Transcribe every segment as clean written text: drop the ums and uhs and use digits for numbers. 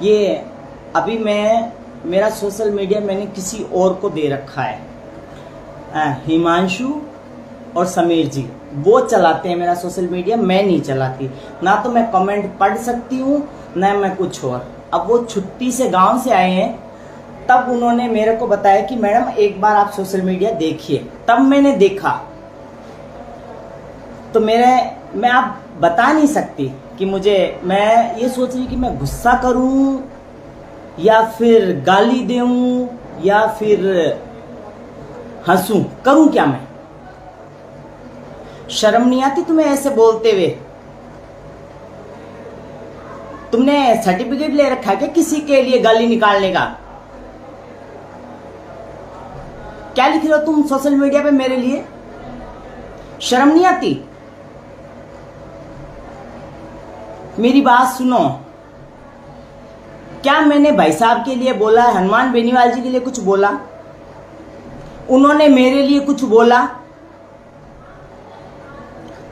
ये अभी मेरा सोशल मीडिया मैंने किसी और को दे रखा है, हिमांशु और समीर जी, वो चलाते हैं मेरा सोशल मीडिया, मैं नहीं चलाती। ना तो मैं कमेंट पढ़ सकती हूँ ना मैं कुछ और। अब वो छुट्टी से गांव से आए हैं, तब उन्होंने मेरे को बताया कि मैडम एक बार आप सोशल मीडिया देखिए। तब मैंने देखा तो मैं आप बता नहीं सकती कि मैं ये सोच रही कि मैं गुस्सा करूं या फिर गाली दूं या फिर हंसूं, करूं क्या मैं? शर्म नहीं आती तुम्हें ऐसे बोलते हुए? तुमने सर्टिफिकेट ले रखा है क्या किसी के लिए गाली निकालने का? क्या लिख रहे हो तुम सोशल मीडिया पे मेरे लिए? शर्म नहीं आती? मेरी बात सुनो, क्या मैंने भाई साहब के लिए बोला है? हनुमान बेनीवाल जी के लिए कुछ बोला? उन्होंने मेरे लिए कुछ बोला?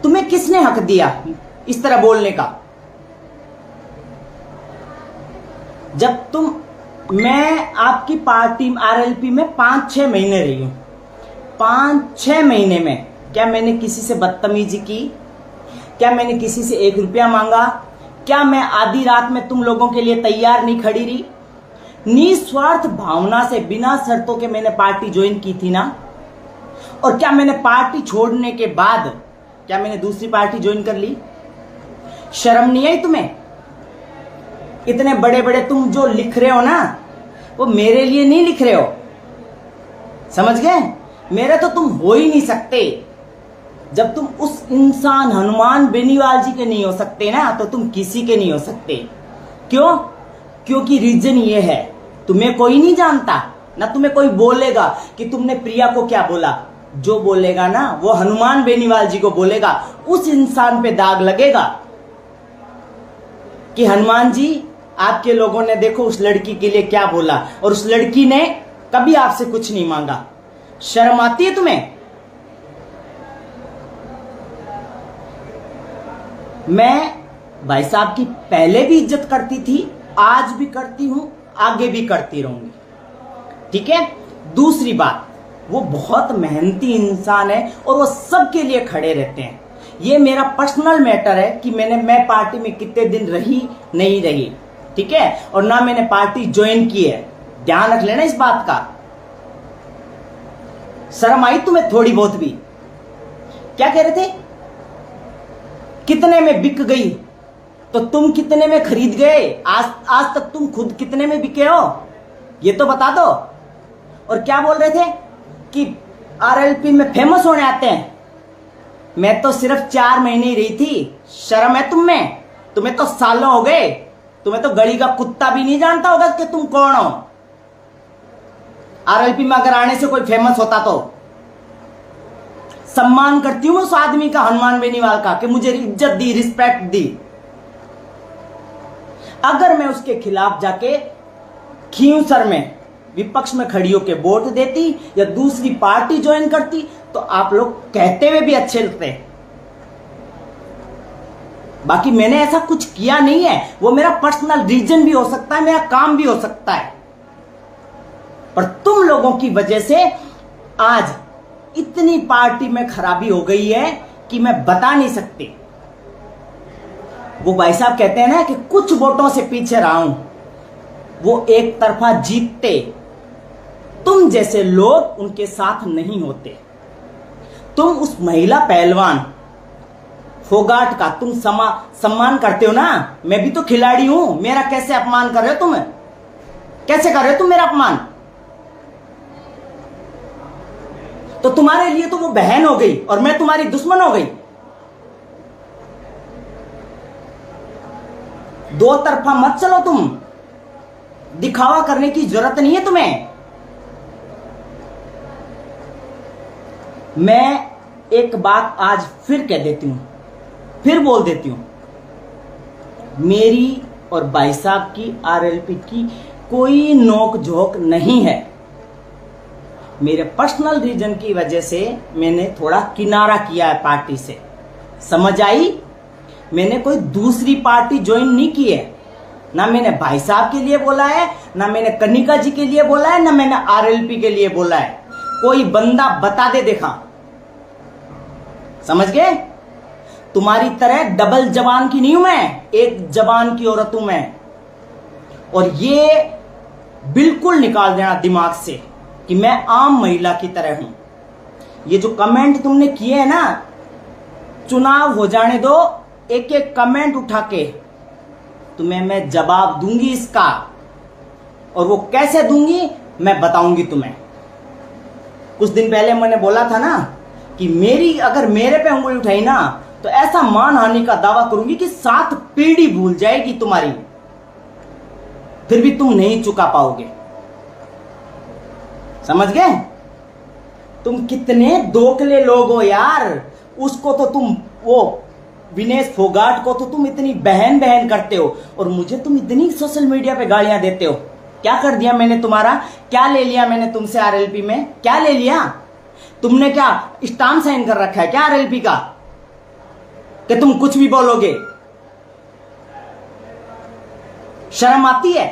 तुम्हें किसने हक दिया इस तरह बोलने का? मैं आपकी पार्टी आरएलपी में 5-6 महीने रही हूं। 5-6 महीने में क्या मैंने किसी से बदतमीजी की? क्या मैंने किसी से 1 रुपया मांगा? क्या मैं आधी रात में तुम लोगों के लिए तैयार नहीं खड़ी रही? निस्वार्थ भावना से बिना शर्तों के मैंने पार्टी ज्वाइन की थी ना। और क्या मैंने पार्टी छोड़ने के बाद क्या मैंने दूसरी पार्टी ज्वाइन कर ली? शर्म नहीं आई तुम्हें? इतने बड़े बड़े तुम जो लिख रहे हो ना, वो मेरे लिए नहीं लिख रहे हो, समझ गए? मेरे तो तुम हो ही नहीं सकते। जब तुम उस इंसान हनुमान बेनीवाल जी के नहीं हो सकते ना, तो तुम किसी के नहीं हो सकते। क्यों? क्योंकि रीजन ये है, तुम्हें कोई नहीं जानता ना, तुम्हें कोई बोलेगा कि तुमने प्रिया को क्या बोला। जो बोलेगा ना वो हनुमान बेनीवाल जी को बोलेगा, उस इंसान पे दाग लगेगा कि हनुमान जी आपके लोगों ने देखो उस लड़की के लिए क्या बोला, और उस लड़की ने कभी आपसे कुछ नहीं मांगा। शर्म आती है तुम्हें? मैं भाई साहब की पहले भी इज्जत करती थी, आज भी करती हूं, आगे भी करती रहूंगी, ठीक है? दूसरी बात, वो बहुत मेहनती इंसान है और वो सबके लिए खड़े रहते हैं। ये मेरा पर्सनल मैटर है कि मैं पार्टी में कितने दिन रही नहीं रही, ठीक है? और ना मैंने पार्टी ज्वाइन की है, ध्यान रख लेना इस बात का। शर्म आई तुम्हें थोड़ी बहुत भी? क्या कह रहे थे? कितने में बिक गई? तो तुम कितने में खरीद गए? आज तक तुम खुद कितने में बिके हो, ये तो बता दो। और क्या बोल रहे थे कि आरएलपी में फेमस होने आते हैं? मैं तो सिर्फ 4 महीने ही रही थी। शर्म है तुम में? तुम्हें तो सालों हो गए। तुम्हें तो गली का कुत्ता भी नहीं जानता होगा कि तुम कौन हो। आरएलपी में अगर आने से कोई फेमस होता तो सम्मान करती हूं उस आदमी का, हनुमान बेनीवाल का, कि मुझे इज्जत दी, रिस्पेक्ट दी। अगर मैं उसके खिलाफ जाके खींवसर में विपक्ष में खड़ी होकर वोट देती या दूसरी पार्टी ज्वाइन करती तो आप लोग कहते हुए भी अच्छे लगते। बाकी मैंने ऐसा कुछ किया नहीं है, वो मेरा पर्सनल रीजन भी हो सकता है, मेरा काम भी हो सकता है। पर तुम लोगों की वजह से आज इतनी पार्टी में खराबी हो गई है कि मैं बता नहीं सकती। वो भाई साहब कहते हैं ना कि कुछ वोटों से पीछे रहा हूं, वो एक तरफा जीतते। तुम जैसे लोग उनके साथ नहीं होते। तुम उस महिला पहलवान फोगाट का तुम सम्मान करते हो ना, मैं भी तो खिलाड़ी हूं। मेरा कैसे अपमान कर रहे हो तुम? कैसे कर रहे हो तुम मेरा अपमान? तो तुम्हारे लिए तो वो बहन हो गई और मैं तुम्हारी दुश्मन हो गई। दो तरफा मत चलो तुम, दिखावा करने की जरूरत नहीं है तुम्हें। मैं एक बात आज फिर कह देती हूं, फिर बोल देती हूं, मेरी और भाई साहब की आरएलपी की कोई नोक झोंक नहीं है। मेरे पर्सनल रीजन की वजह से मैंने थोड़ा किनारा किया है पार्टी से, समझ आई? मैंने कोई दूसरी पार्टी ज्वाइन नहीं की है। ना मैंने भाई साहब के लिए बोला है, ना मैंने कनिका जी के लिए बोला है, ना मैंने आरएलपी के लिए बोला है। कोई बंदा बता दे देखा। समझ गए? तुम्हारी तरह डबल जबान की नहीं हूं मैं, एक जबान की औरत हूं मैं। और ये बिल्कुल निकाल देना दिमाग से कि मैं आम महिला की तरह हूं। ये जो कमेंट तुमने किए हैं ना, चुनाव हो जाने दो, एक एक कमेंट उठा के तुम्हें मैं जवाब दूंगी इसका। और वो कैसे दूंगी मैं बताऊंगी तुम्हें। कुछ दिन पहले मैंने बोला था ना कि अगर मेरे पे उंगली उठाई ना तो ऐसा मानहानि का दावा करूंगी कि 7 पीढ़ी भूल जाएगी तुम्हारी, फिर भी तुम नहीं चुका पाओगे। समझ गए? तुम कितने दोखले लोग हो यार। उसको तो तुम, वो विनेश फोगाट को तो तुम इतनी बहन बहन करते हो, और मुझे तुम इतनी सोशल मीडिया पे गालियां देते हो। क्या कर दिया मैंने तुम्हारा? क्या ले लिया मैंने तुमसे आरएलपी में? क्या ले लिया? तुमने क्या स्टाम्प साइन कर रखा है क्या आरएलपी का कि तुम कुछ भी बोलोगे? शर्म आती है?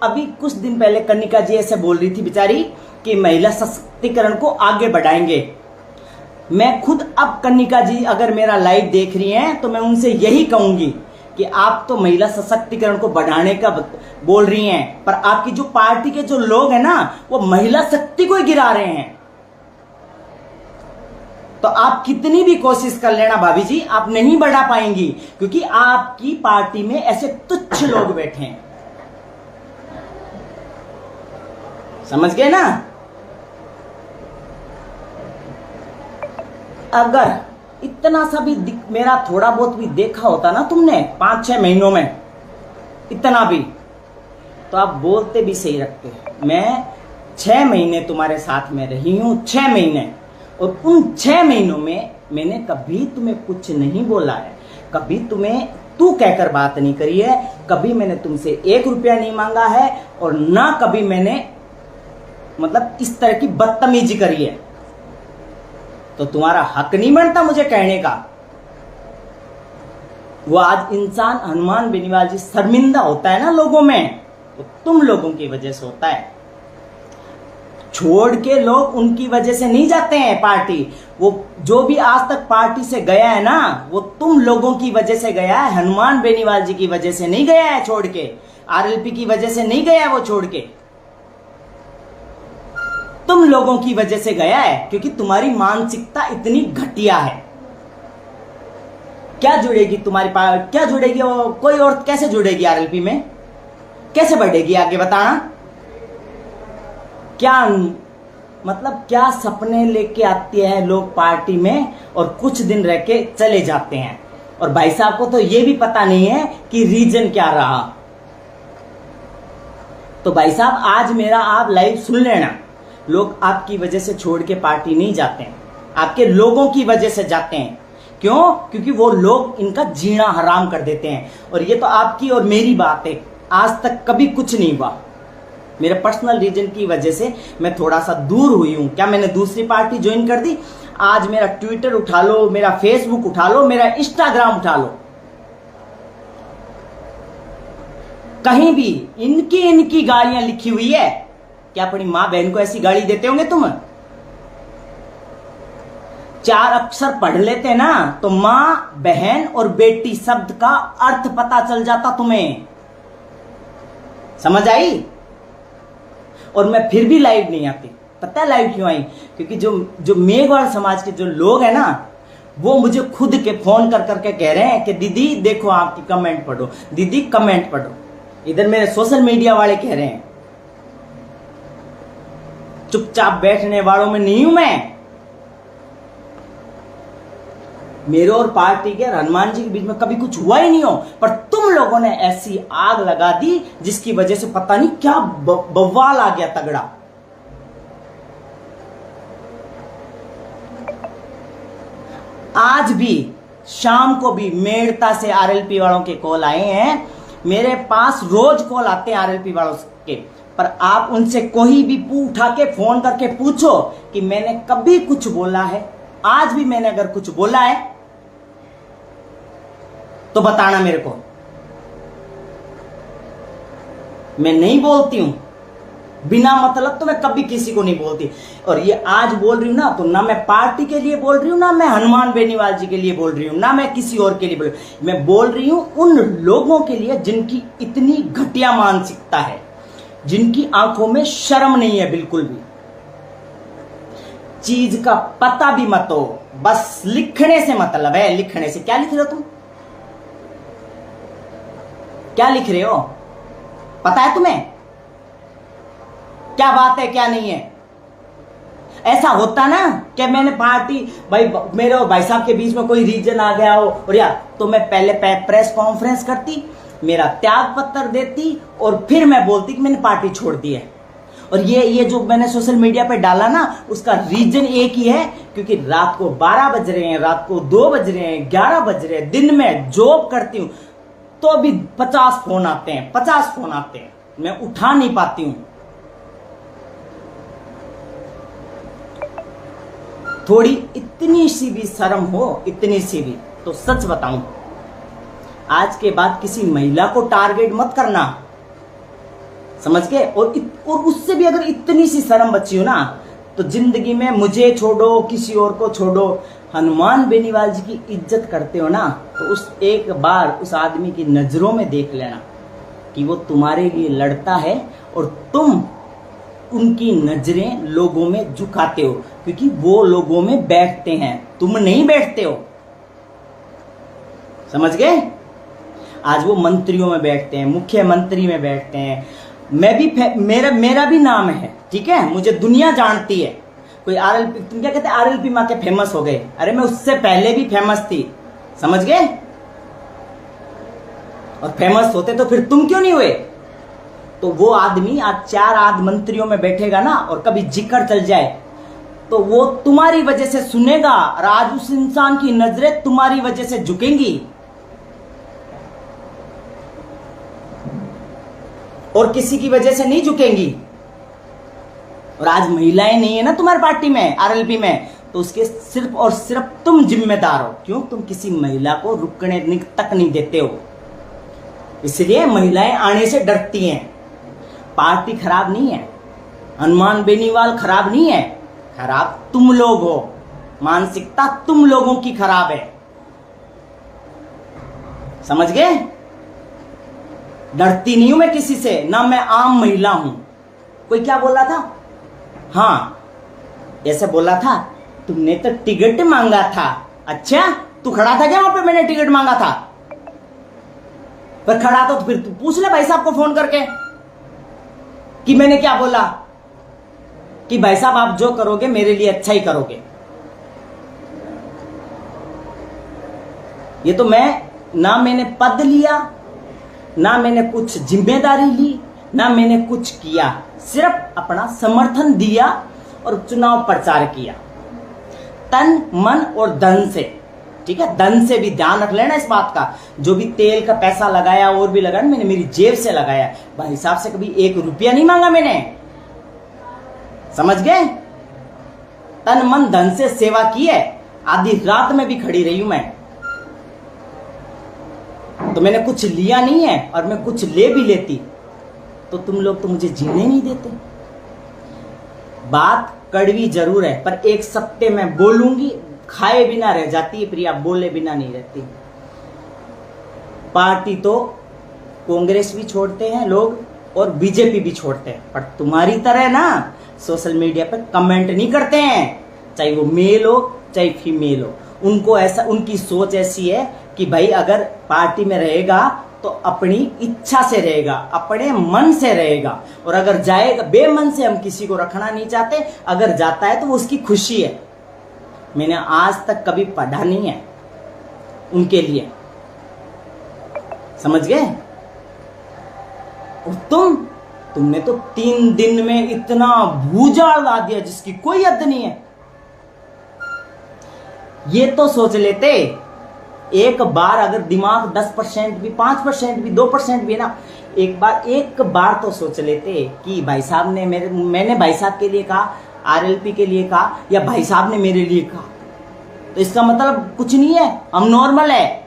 अभी कुछ दिन पहले कनिका जी ऐसे बोल रही थी बेचारी कि महिला सशक्तिकरण को आगे बढ़ाएंगे। मैं खुद, अब कनिका जी अगर मेरा लाइव देख रही हैं तो मैं उनसे यही कहूंगी कि आप तो महिला सशक्तिकरण को बढ़ाने का बोल रही हैं, पर आपकी जो पार्टी के जो लोग हैं ना, वो महिला शक्ति को ही गिरा रहे हैं। तो आप कितनी भी कोशिश कर लेना भाभी जी, आप नहीं बढ़ा पाएंगी, क्योंकि आपकी पार्टी में ऐसे तुच्छ लोग बैठे हैं। समझ गए ना? अगर इतना सा भी मेरा थोड़ा बहुत भी देखा होता ना तुमने 5-6 महीनों में, इतना भी, तो आप बोलते भी सही रखते। मैं 6 महीने तुम्हारे साथ में रही हूं, 6 महीने, और उन 6 महीनों में मैंने कभी तुम्हें कुछ नहीं बोला है, कभी तुम्हें तू कहकर बात नहीं करी है, कभी मैंने तुमसे 1 रुपया नहीं मांगा है, और ना कभी मैंने मतलब इस तरह की बदतमीजी करी है। तो तुम्हारा हक नहीं बनता मुझे कहने का। वो आज इंसान हनुमान बेनीवाल जी शर्मिंदा होता है ना लोगों में, तो तुम लोगों की वजह से होता है। छोड़ के लोग उनकी वजह से नहीं जाते हैं पार्टी। वो जो भी आज तक पार्टी से गया है ना, वो तुम लोगों की वजह से गया है, हनुमान बेनीवाल जी की वजह से नहीं गया है छोड़ के, आरएलपी की वजह से नहीं गया है वो छोड़ के, तुम लोगों की वजह से गया है, क्योंकि तुम्हारी मानसिकता इतनी घटिया है। क्या जुड़ेगी तुम्हारी क्या जुड़ेगी वो? कोई और कैसे जुड़ेगी आरएलपी में? कैसे बढ़ेगी आगे बताना? क्या मतलब क्या सपने लेके आते हैं लोग पार्टी में और कुछ दिन रह के चले जाते हैं, और भाई साहब को तो ये भी पता नहीं है कि रीजन क्या रहा। तो भाई साहब आज मेरा आप लाइव सुन लेना। लोग आपकी वजह से छोड़ के पार्टी नहीं जाते हैं, आपके लोगों की वजह से जाते हैं। क्यों? क्योंकि वो लोग इनका जीना हराम कर देते हैं। और ये तो आपकी और मेरी बात है, आज तक कभी कुछ नहीं हुआ। मेरे पर्सनल रीजन की वजह से मैं थोड़ा सा दूर हुई हूं। क्या मैंने दूसरी पार्टी ज्वाइन कर दी? आज मेरा ट्विटर उठा लो, मेरा फेसबुक उठा लो, मेरा इंस्टाग्राम उठा लो, कहीं भी इनकी गालियां लिखी हुई है। क्या अपनी मां बहन को ऐसी गाली देते होंगे तुम? 4 अक्षर पढ़ लेते ना तो मां, बहन और बेटी शब्द का अर्थ पता चल जाता तुम्हें। समझ आई? और मैं फिर भी लाइव नहीं आती। पता है लाइव क्यों आई? क्योंकि जो मेघवाल समाज के जो लोग हैं ना, वो मुझे खुद के फोन कर करके कह रहे हैं कि दीदी देखो आपकी कमेंट पढ़ो, दीदी कमेंट पढ़ो। इधर मेरे सोशल मीडिया वाले कह रहे हैं। चुपचाप बैठने वालों में नहीं हूं मैं। मेरे और पार्टी के हनुमान जी के बीच में कभी कुछ हुआ ही नहीं हो, पर तुम लोगों ने ऐसी आग लगा दी जिसकी वजह से पता नहीं क्या बवाल आ गया तगड़ा। आज भी शाम को भी मेड़ता से आरएलपी वालों के कॉल आए हैं। मेरे पास रोज कॉल आते हैं आरएलपी वालों के, पर आप उनसे कोई भी उठा के फोन करके पूछो कि मैंने कभी कुछ बोला है। आज भी मैंने अगर कुछ बोला है तो बताना मेरे को। मैं नहीं बोलती हूं, बिना मतलब तो मैं कभी किसी को नहीं बोलती। और ये आज बोल रही हूं ना, तो ना मैं पार्टी के लिए बोल रही हूं, ना मैं हनुमान बेनीवाल जी के लिए बोल रही हूं, ना मैं किसी और के लिए बोल रही हूं। मैं बोल रही हूं उन लोगों के लिए जिनकी इतनी घटिया मानसिकता है, जिनकी आंखों में शर्म नहीं है बिल्कुल भी, चीज का पता भी मत हो, बस लिखने से मतलब है। लिखने से क्या लिख रहे हो तुम? क्या लिख रहे हो? पता है तुम्हें क्या बात है क्या नहीं है? ऐसा होता ना कि मैंने पार्टी, भाई मेरे और भाई साहब के बीच में कोई रीजन आ गया हो और यार, तो मैं पहले प्रेस कॉन्फ्रेंस करती, मेरा त्याग पत्र देती और फिर मैं बोलती कि मैंने पार्टी छोड़ दी है। और ये जो मैंने सोशल मीडिया पे डाला ना, उसका रीजन एक ही है, क्योंकि रात को 12 बज रहे हैं, रात को 2 बज रहे हैं, 11 बज रहे हैं, दिन में जॉब करती हूं तो अभी 50 फोन आते हैं, 50 फोन आते हैं, मैं उठा नहीं पाती हूं। थोड़ी इतनी सी भी शर्म हो, इतनी सी भी, तो सच बताऊं, आज के बाद किसी महिला को टारगेट मत करना, समझ गए? और उससे भी अगर इतनी सी शर्म बची हो ना, तो जिंदगी में मुझे छोड़ो, किसी और को छोड़ो, हनुमान बेनीवाल जी की इज्जत करते हो ना, तो उस एक बार उस आदमी की नजरों में देख लेना कि वो तुम्हारे लिए लड़ता है और तुम उनकी नजरें लोगों में झुकाते हो, क्योंकि वो लोगों में बैठते हैं, तुम नहीं बैठते हो, समझ गए? आज वो मंत्रियों में बैठते हैं, मुख्यमंत्री में बैठते हैं। मैं भी, मेरा भी नाम है, ठीक है, मुझे दुनिया जानती है। कोई आरएलपी, तुम क्या कहते हैं आरएलपी माँ के फेमस हो गए? अरे मैं उससे पहले भी फेमस थी, समझ गए? और फेमस होते तो फिर तुम क्यों नहीं हुए? तो वो आदमी आज 4 आध मंत्रियों में बैठेगा ना, और कभी जिक्र चल जाए तो वो तुम्हारी वजह से सुनेगा, और आज उस इंसान की नजरें तुम्हारी वजह से झुकेंगी और किसी की वजह से नहीं झुकेंगी। और आज महिलाएं नहीं है ना तुम्हारी पार्टी में, आरएलपी में, तो उसके सिर्फ और सिर्फ तुम जिम्मेदार हो। क्यों? तुम किसी महिला को रुकने तक नहीं देते हो, इसलिए महिलाएं आने से डरती हैं। पार्टी खराब नहीं है, हनुमान बेनीवाल खराब नहीं है, खराब तुम लोग हो, मानसिकता तुम लोगों की खराब है, समझ गए? डरती नहीं हूं मैं किसी से, ना मैं आम महिला हूं। कोई क्या बोला था? हाँ, ऐसे बोला था, तुमने तो टिकट मांगा था। अच्छा, तू खड़ा था क्या वहां पे? मैंने टिकट मांगा था, पर खड़ा तो फिर तू पूछ ले भाई साहब को फोन करके कि मैंने क्या बोला, कि भाई साहब आप जो करोगे मेरे लिए अच्छा ही करोगे। ये तो मैंने पद लिया, ना मैंने कुछ जिम्मेदारी ली, ना मैंने कुछ किया, सिर्फ अपना समर्थन दिया और चुनाव प्रचार किया, तन मन और धन से, ठीक है? धन से भी ध्यान रख लेना इस बात का। जो भी तेल का पैसा लगाया और भी लगाया, मैंने मेरी जेब से लगाया, भाई साहब से कभी 1 रुपया नहीं मांगा मैंने, समझ गए? तन मन धन से सेवा की है, आधी रात में भी खड़ी रही हूं मैं, तो मैंने कुछ लिया नहीं है, और मैं कुछ ले भी लेती तो तुम लोग तो मुझे जीने नहीं देते। बात कड़वी जरूर है, पर एक सप्ते में बोलूंगी, खाए बिना रह जाती है प्रिया, बोले बिना नहीं रहती। पार्टी तो कांग्रेस भी छोड़ते हैं लोग और बीजेपी भी छोड़ते हैं, पर तुम्हारी तरह ना सोशल मीडिया पर कमेंट नहीं करते हैं, चाहे वो मेल हो चाहे फीमेल हो। उनको ऐसा, उनकी सोच ऐसी है कि भाई अगर पार्टी में रहेगा तो अपनी इच्छा से रहेगा, अपने मन से रहेगा, और अगर जाएगा बेमन से, हम किसी को रखना नहीं चाहते, अगर जाता है तो वो उसकी खुशी है। मैंने आज तक कभी पढ़ा नहीं है उनके लिए, समझ गए? और तुमने तो 3 दिन में इतना भूजाल ला दिया जिसकी कोई हद नहीं है। ये तो सोच लेते, एक बार अगर दिमाग 10% भी, 5% भी, 2% भी है ना, एक बार तो सोच लेते कि भाई साहब ने मैंने भाई साहब के लिए कहा, आरएलपी के लिए कहा, या भाई साहब ने मेरे लिए कहा, तो इसका मतलब कुछ नहीं है, हम नॉर्मल है।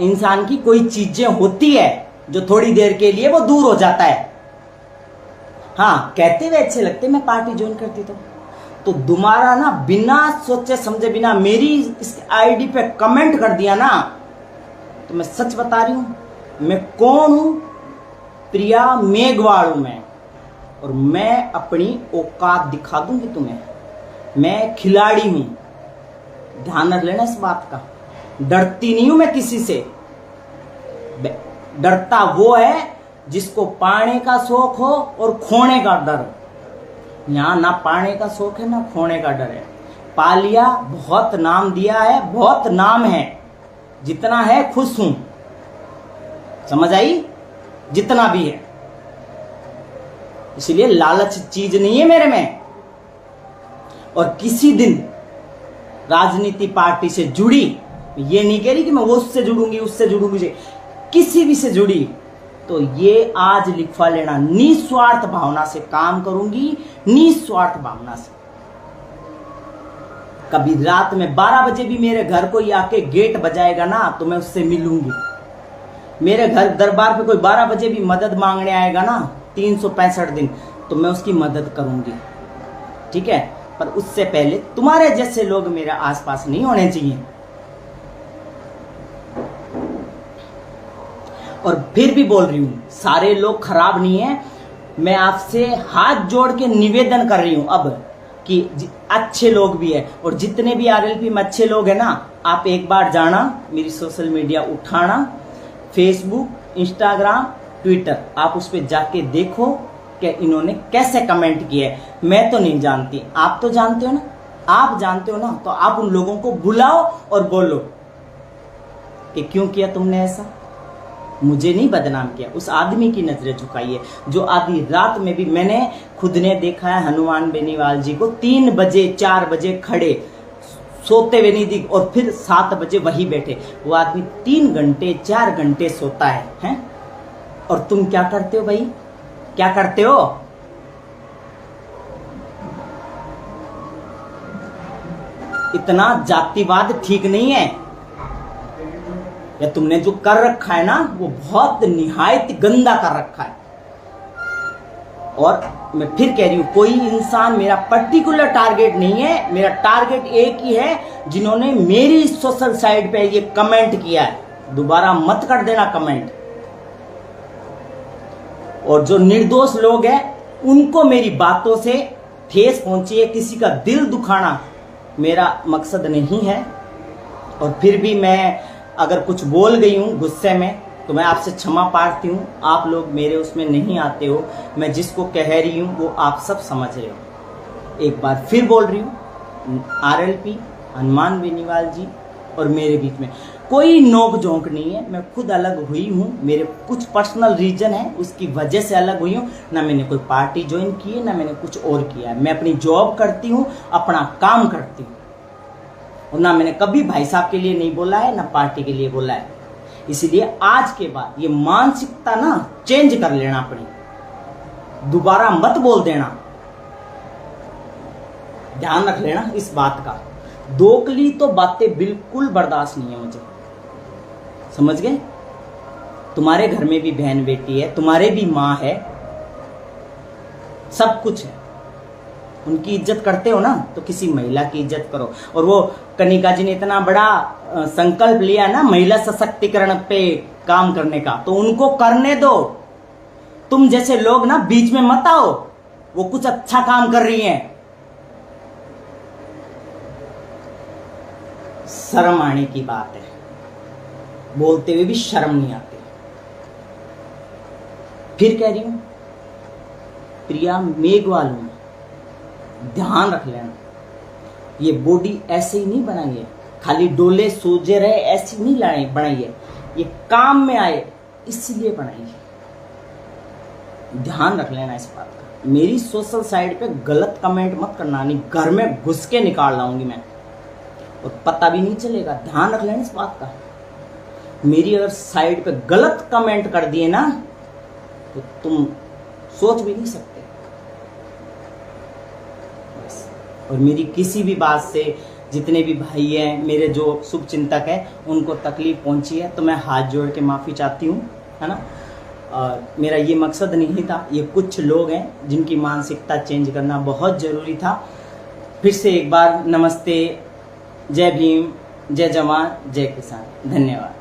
इंसान की कोई चीजें होती है, जो थोड़ी देर के लिए वो दूर हो जाता है। हाँ, कहते हुए अच्छे लगते मैं पार्टी ज्वाइन करती तो तुम्हारा ना बिना सोचे समझे, बिना मेरी इस आईडी पे कमेंट कर दिया ना, तो मैं सच बता रही हूं मैं कौन हूं। प्रिया मेघवाल हूं मैं, और मैं अपनी औकात दिखा दूंगी तुम्हें। मैं खिलाड़ी हूं, ध्यान रख लेना इस बात का। डरती नहीं हूं मैं किसी से। डरता वो है जिसको पाने का शौक हो और खोने का डर हो। यहां ना पाने का शौक है ना खोने का डर है। पा लिया, बहुत नाम दिया है, बहुत नाम है, जितना है खुश हूं। समझ आई? जितना भी है, इसलिए लालच चीज नहीं है मेरे में। और किसी दिन राजनीति पार्टी से जुड़ी, ये नहीं कह रही कि मैं वो उससे जुड़ूंगी उससे जुड़ूंगी, किसी भी से जुड़ी तो ये आज लिखवा लेना, निस्वार्थ भावना से काम करूंगी, निस्वार्थ भावना से। कभी रात में 12 बजे भी मेरे घर कोई आके गेट बजाएगा ना, तो मैं उससे मिलूंगी। मेरे घर दरबार पे कोई 12 बजे भी मदद मांगने आएगा ना, 365 दिन, तो मैं उसकी मदद करूंगी। ठीक है, पर उससे पहले तुम्हारे जैसे लोग मेरे आसपास नहीं होने चाहिए। और फिर भी बोल रही हूं, सारे लोग खराब नहीं है। मैं आपसे हाथ जोड़ के निवेदन कर रही हूं अब कि अच्छे लोग भी है, और जितने भी आरएलपी में अच्छे लोग हैं ना, आप एक बार जाना, मेरी सोशल मीडिया उठाना, फेसबुक, इंस्टाग्राम, ट्विटर, आप उस पर जाके देखो कि इन्होंने कैसे कमेंट किए है। मैं तो नहीं जानती, आप तो जानते हो ना। आप जानते हो ना, तो आप उन लोगों को बुलाओ और बोलो कि क्यों किया तुमने ऐसा। मुझे नहीं बदनाम किया, उस आदमी की नजरें झुकाई है जो आधी रात में भी, मैंने खुद ने देखा है हनुमान बेनीवाल जी को 3 बजे 4 बजे खड़े, सोते हुए नहीं दिख, और फिर 7 बजे वही बैठे। वो आदमी 3 घंटे 4 घंटे सोता है? और तुम क्या करते हो भाई, क्या करते हो? इतना जातिवाद ठीक नहीं है। या तुमने जो कर रखा है ना, वो बहुत निहायत गंदा कर रखा है। और मैं फिर कह रही हूं, कोई इंसान मेरा पर्टिकुलर टारगेट नहीं है। मेरा टारगेट एक ही है, जिन्होंने मेरी सोशल साइट पे ये कमेंट किया है। दोबारा मत कर देना कमेंट। और जो निर्दोष लोग हैं, उनको मेरी बातों से ठेस पहुंची है। किसी का दिल दुखाना मेरा मकसद नहीं है। और फिर भी मैं अगर कुछ बोल गई हूं गुस्से में, तो मैं आपसे क्षमा प्रार्थी हूं। आप लोग मेरे उसमें नहीं आते हो। मैं जिसको कह रही हूं वो आप सब समझ रहे हो। एक बार फिर बोल रही हूं, आरएलपी, हनुमान बेनीवाल जी और मेरे बीच में कोई नोक झोंक नहीं है। मैं खुद अलग हुई हूं, मेरे कुछ पर्सनल रीजन है, उसकी वजह से अलग हुई हूं। ना मैंने कोई पार्टी ज्वाइन की है, ना मैंने कुछ और किया है। मैं अपनी जॉब करती हूं, अपना काम करती हूं, और ना मैंने कभी भाई साहब के लिए नहीं बोला है, ना पार्टी के लिए बोला है। इसीलिए आज के बाद ये मानसिकता ना चेंज कर लेना अपनी, दोबारा मत बोल देना। ध्यान रख लेना इस बात का। दोगली तो बातें बिल्कुल बर्दाश्त नहीं है मुझे, समझ गए? तुम्हारे घर में भी बहन बेटी है, तुम्हारे भी माँ है, सब कुछ है। उनकी इज्जत करते हो ना, तो किसी महिला की इज्जत करो। और वो कनिका जी ने इतना बड़ा संकल्प लिया ना महिला सशक्तिकरण पे काम करने का, तो उनको करने दो। तुम जैसे लोग ना बीच में मत आओ, वो कुछ अच्छा काम कर रही हैं। शर्म आने की बात है, बोलते हुए भी शर्म नहीं आती। फिर कह रही हूं, प्रिया मेघवाल हूं, ध्यान रख लेना। ये बॉडी ऐसे ही नहीं बनाई है, खाली डोले सोजे रहे ऐसी नहीं बनाई है। ये काम में आए इसलिए बनाई है। ध्यान रख लेना इस बात का। मेरी सोशल साइट पे गलत कमेंट मत करना, नहीं घर में घुस के निकाल लाऊंगी मैं, और पता भी नहीं चलेगा। ध्यान रख लेना इस बात का। मेरी अगर साइट पे गलत कमेंट कर दिए ना, तो तुम सोच भी नहीं सकते। और मेरी किसी भी बात से जितने भी भाई हैं, मेरे जो शुभ चिंतक हैं, उनको तकलीफ पहुंची है, तो मैं हाथ जोड़ के माफ़ी चाहती हूँ, है ना। और मेरा ये मकसद नहीं था, ये कुछ लोग हैं जिनकी मानसिकता चेंज करना बहुत ज़रूरी था। फिर से एक बार नमस्ते, जय भीम, जय जवान, जय किसान, धन्यवाद।